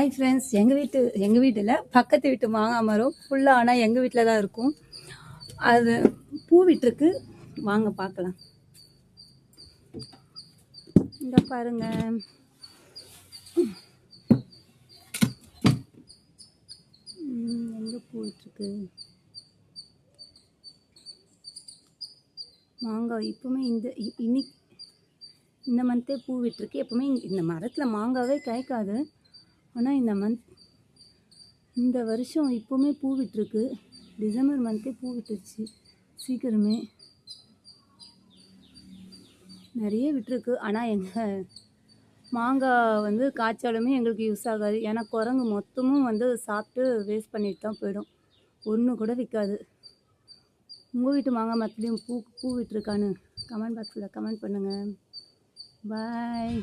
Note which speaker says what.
Speaker 1: Hi friends, எங்கள் வீட்டில் பக்கத்து வீட்டு மாங்காய் மரம் ஃபுல்லாக, ஆனால் எங்கள் வீட்டில் தான் இருக்கும். அது பூ விட்டுருக்கு. வாங்க பார்க்கலாம். இங்கே பாருங்க, எங்கே பூ விட்டுருக்கு மாங்காய். இப்போவுமே இந்த மந்த்தே பூ விட்டுருக்கு. எப்போவுமே இந்த மரத்தில் மாங்காவே காய்க்காது, ஆனால் இந்த வருஷம் இப்போவுமே பூ விட்டுருக்கு. டிசம்பர் மந்த்தே பூ விட்டுருச்சு சீக்கிரமே, நிறைய விட்டுருக்கு. ஆனால் எங்கள் மாங்காய் காய்ச்சாலுமே எங்களுக்கு யூஸ் ஆகாது. ஏன்னா குரங்கு மொத்தமும் சாப்பிட்டு வேஸ்ட் பண்ணிட்டு தான் போயிடும். ஒன்று கூட விற்காது. உங்கள் வீட்டு மாங்காய் மரத்துலேயும் பூ விட்டுருக்கான்னு கமெண்ட் பாக்ஸில் கமெண்ட் பண்ணுங்கள். பாய்.